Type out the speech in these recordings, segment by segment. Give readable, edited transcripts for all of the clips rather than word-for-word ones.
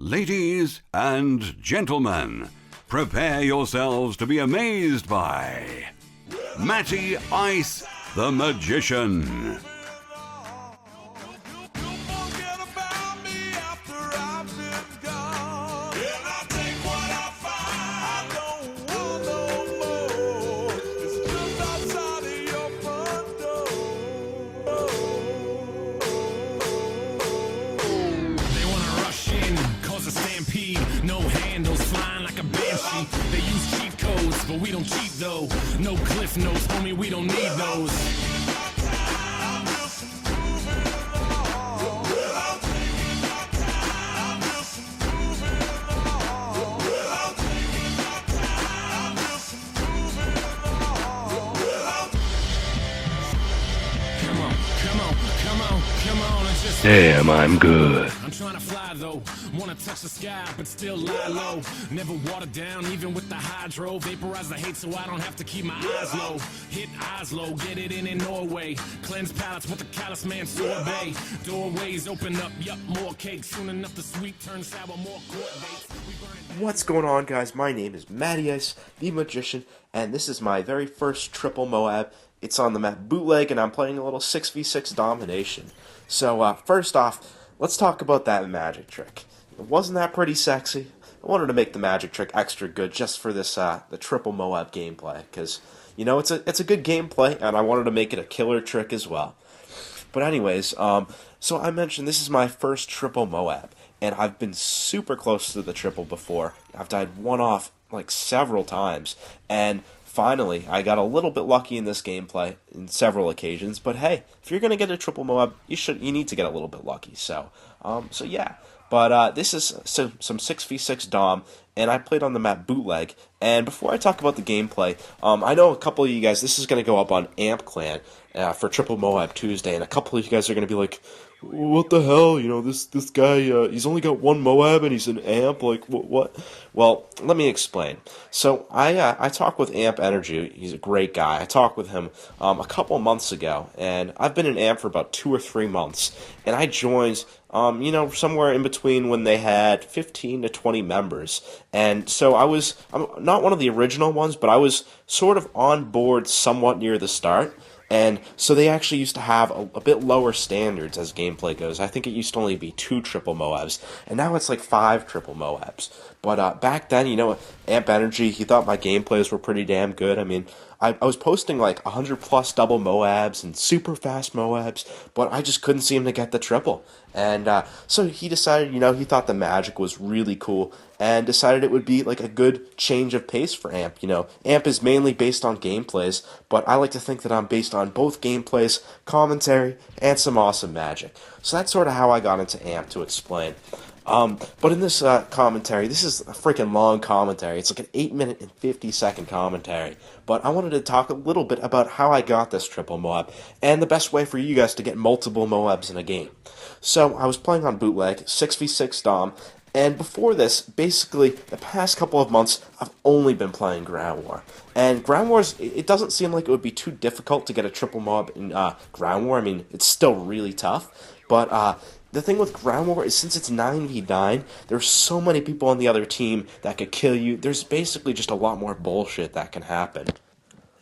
Ladies and gentlemen, prepare yourselves to be amazed by Matty Ice the Magician. No handles flying like a banshee. They use cheat codes, but we don't cheat though. No cliff notes, homie, we don't need those. Damn, I'm good. I'm trying to fly though, wanna touch the sky, but still lie low. Never water down, even with the hydro. Vaporize the hate so I don't have to keep my eyes low. Hit Oslo, get it in Norway. Cleanse palates with the callous man sorbet. Doorways open up, yup, more cake. Soon enough the sweet turn sour, more court dates. What's going on, guys? My name is Matty Ice, the Magician, and this is my very first triple MOAB. It's on the map Bootleg, and I'm playing a little 6v6 domination. So, first off, let's talk about that magic trick. Wasn't that pretty sexy? I wanted to make the magic trick extra good just for this, the triple MOAB gameplay, because, you know, it's a good gameplay, and I wanted to make it a killer trick as well. But anyways, so I mentioned this is my first triple MOAB, and I've been super close to the triple before. I've died one off, like, several times, and finally, I got a little bit lucky in this gameplay in several occasions, but hey, if you're gonna get a triple MOAB, you need to get a little bit lucky. So yeah. But this is some 6v6 Dom, and I played on the map Bootleg. And before I talk about the gameplay, I know a couple of you guys, this is going to go up on Amp Clan for Triple MOAB Tuesday, and a couple of you guys are going to be like, what the hell, you know, this guy, he's only got one MOAB and he's an Amp, like, what? Well, let me explain. So, I talked with Amp Energy, he's a great guy. I talked with him a couple months ago, and I've been an Amp for about 2 or 3 months, and I joined, you know, somewhere in between when they had 15 to 20 members, and so I'm not one of the original ones, but I was sort of on board somewhat near the start. And so they actually used to have a bit lower standards as gameplay goes. I think it used to only be 2 triple MOABs, and now it's like 5 triple MOABs. But back then, you know, Amp Energy, he thought my gameplays were pretty damn good. I mean, I was posting like 100 plus double MOABs and super fast MOABs, but I just couldn't seem to get the triple. And so he decided, you know, he thought the magic was really cool and decided it would be like a good change of pace for Amp. You know, Amp is mainly based on gameplays, but I like to think that I'm based on both gameplays, commentary, and some awesome magic. So that's sort of how I got into Amp, to explain. But in this commentary, this is a freaking long commentary. It's like an 8-minute and 50-second commentary. But I wanted to talk a little bit about how I got this triple MOAB and the best way for you guys to get multiple MOABs in a game. So I was playing on Bootleg, 6v6 Dom, and before this, basically, the past couple of months, I've only been playing Ground War. And Ground Wars, it doesn't seem like it would be too difficult to get a triple MOAB in Ground War. I mean, it's still really tough, but the thing with Ground War is since it's 9v9, there's so many people on the other team that could kill you. There's basically just a lot more bullshit that can happen.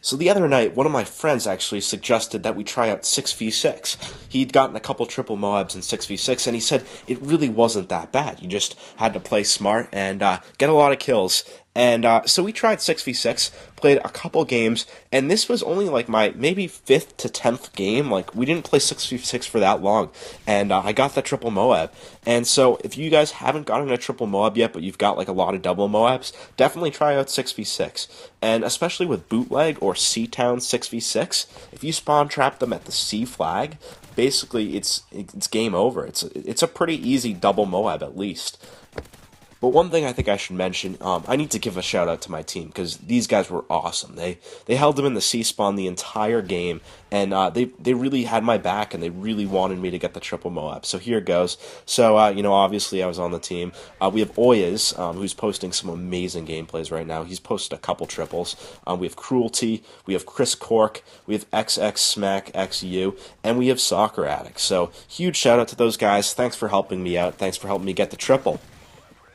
So the other night, one of my friends actually suggested that we try out 6v6. He'd gotten a couple triple MOABs in 6v6, and he said it really wasn't that bad. You just had to play smart and get a lot of kills. And so we tried 6v6, played a couple games, and this was only like my maybe 5th to 10th game. Like, we didn't play 6v6 for that long, and I got the triple MOAB. And so if you guys haven't gotten a triple MOAB yet, but you've got like a lot of double MOABs, definitely try out 6v6. And especially with Bootleg or C-Town 6v6, if you spawn trap them at the C flag, basically it's game over. It's a pretty easy double MOAB at least. But one thing I think I should mention, I need to give a shout out to my team, because these guys were awesome. They held them in the C-spawn the entire game, and they really had my back, and they really wanted me to get the triple MOAB. So here it goes. So, you know, obviously I was on the team. We have Oyas, who's posting some amazing gameplays right now. He's posted a couple triples. We have Cruelty, we have Chris Cork, we have XX Smack XU, and we have Soccer Addict. So huge shout out to those guys. Thanks for helping me out. Thanks for helping me get the triple.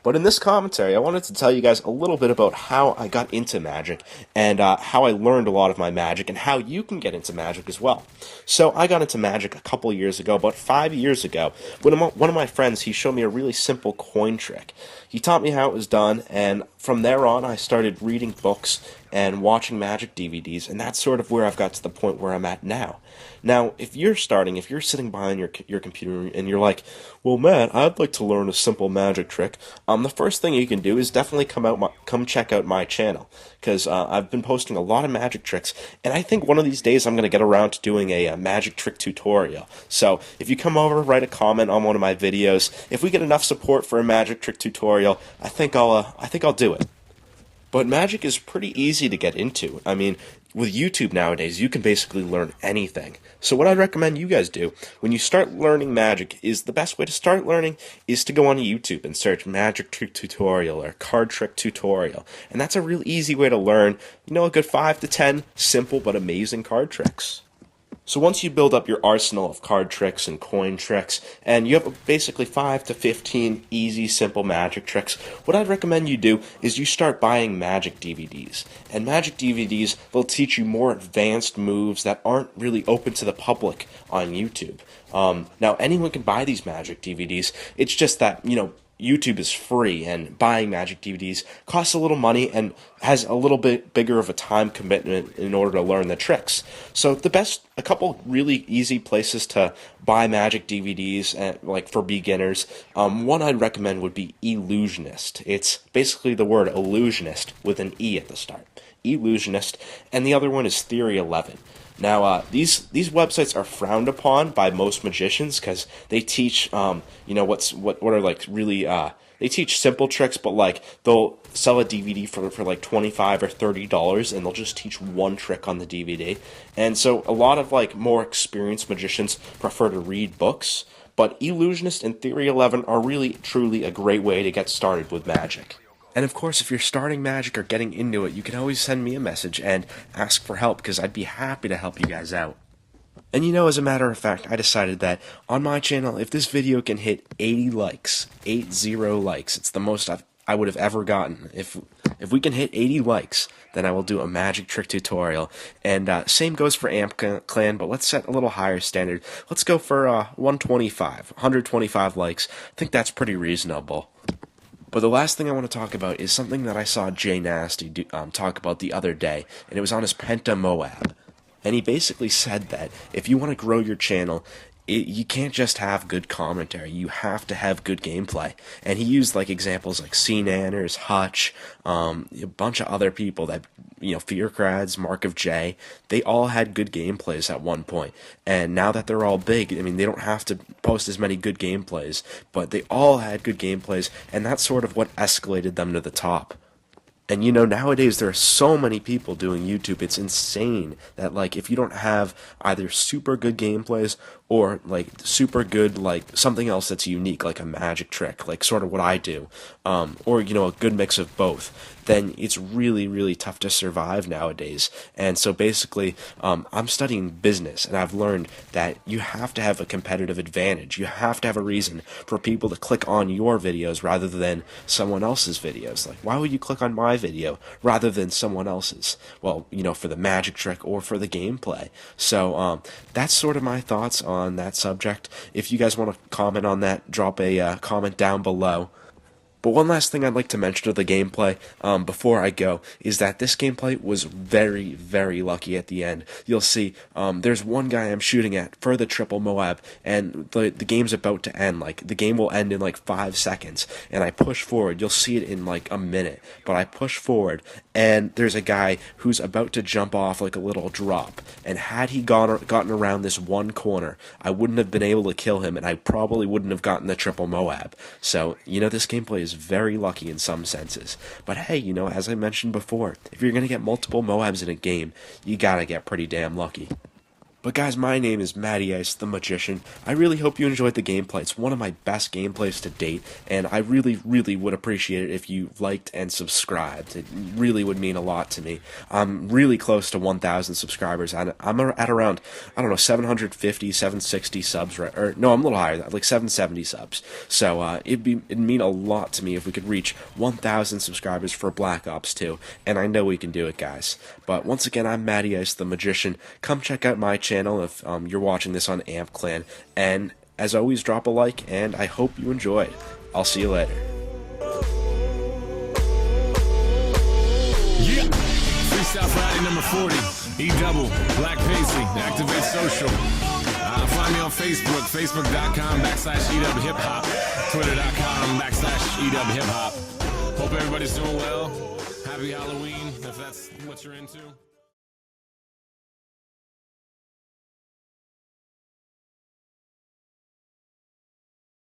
But in this commentary, I wanted to tell you guys a little bit about how I got into Magic, and how I learned a lot of my Magic, and how you can get into Magic as well. So I got into Magic a couple years ago, about 5 years ago, when one of my friends, he showed me a really simple coin trick. He taught me how it was done, and from there on, I started reading books and watching Magic DVDs, and that's sort of where I've got to the point where I'm at now. Now, if you're sitting behind your computer and you're like, well, Matt, I'd like to learn a simple magic trick, the first thing you can do is definitely come check out my channel, because I've been posting a lot of magic tricks, and I think one of these days I'm going to get around to doing a magic trick tutorial. So if you come over, write a comment on one of my videos, if we get enough support for a magic trick tutorial, I think I'll do it. But Magic is pretty easy to get into. I mean, with YouTube nowadays, you can basically learn anything. So what I'd recommend you guys do when you start learning Magic is the best way to start learning is to go on YouTube and search Magic Trick Tutorial or Card Trick Tutorial. And that's a real easy way to learn, a good 5 to 10 simple but amazing card tricks. So once you build up your arsenal of card tricks and coin tricks, and you have basically 5 to 15 easy, simple magic tricks, what I'd recommend you do is you start buying Magic DVDs. And Magic DVDs will teach you more advanced moves that aren't really open to the public on YouTube. Now, anyone can buy these Magic DVDs. It's just that, YouTube is free, and buying Magic DVDs costs a little money and has a little bit bigger of a time commitment in order to learn the tricks. So a couple really easy places to buy Magic DVDs, like for beginners, one I'd recommend would be Illusionist. It's basically the word illusionist with an E at the start. Illusionist, and the other one is Theory 11. Now, these websites are frowned upon by most magicians because they teach, what are like really, they teach simple tricks, but like they'll sell a DVD for like $25 or $30, and they'll just teach one trick on the DVD. And so a lot of like more experienced magicians prefer to read books, but Illusionist and Theory 11 are really truly a great way to get started with magic. And of course, if you're starting Magic or getting into it, you can always send me a message and ask for help, because I'd be happy to help you guys out. And as a matter of fact, I decided that on my channel, if this video can hit 80 likes, 80 likes, it's the most I would have ever gotten. If we can hit 80 likes, then I will do a magic trick tutorial. And same goes for Amp Clan, but let's set a little higher standard. Let's go for 125 likes. I think that's pretty reasonable. But the last thing I want to talk about is something that I saw Jay Nasty talk about the other day, and it was on his Penta MOAB. And he basically said that if you want to grow your channel, you can't just have good commentary. You have to have good gameplay. And he used like examples like C-Nanners, Hutch, a bunch of other people that, Fearcrads, Mark of J, they all had good gameplays at one point. And now that they're all big, they don't have to post as many good gameplays, but they all had good gameplays, and that's sort of what escalated them to the top. And nowadays there are so many people doing YouTube, it's insane that like if you don't have either super good gameplays or like super good like something else that's unique, like a magic trick, like sort of what I do, or a good mix of both, then it's really, really tough to survive nowadays. And so basically, I'm studying business, and I've learned that you have to have a competitive advantage. You have to have a reason for people to click on your videos rather than someone else's videos. Like, why would you click on my video rather than someone else's? Well, for the magic trick or for the gameplay. So that's sort of my thoughts on that subject. If you guys want to comment on that, drop a comment down below. But one last thing I'd like to mention of the gameplay before I go is that this gameplay was very, very lucky at the end. You'll see there's one guy I'm shooting at for the triple MOAB, and the game's about to end. Like, the game will end in like 5 seconds, and I push forward. You'll see it in like a minute, but I push forward, and there's a guy who's about to jump off like a little drop, and had he gotten around this one corner, I wouldn't have been able to kill him, and I probably wouldn't have gotten the triple MOAB. So, this gameplay is very lucky in some senses. But hey, as I mentioned before, if you're going to get multiple MOABs in a game, you gotta get pretty damn lucky. But guys, my name is Matty Ice, the Magician. I really hope you enjoyed the gameplay. It's one of my best gameplays to date, and I really, really would appreciate it if you liked and subscribed. It really would mean a lot to me. I'm really close to 1,000 subscribers. I'm at around, I don't know, 750, 760 subs, right? Or no, I'm a little higher, like 770 subs. So it'd mean a lot to me if we could reach 1,000 subscribers for Black Ops 2, and I know we can do it, guys. But once again, I'm Matty Ice, the Magician. Come check out my channel if you're watching this on Amp Clan, and as always, drop a like, and I hope you enjoyed. I'll see you later. Yeah, Freestyle Friday number 40, E-Double, Black Paisley, Activate Social. Find me on Facebook, facebook.com/EWHipHop, twitter.com/EWHipHop. Hope everybody's doing well. Happy Halloween, if that's what you're into.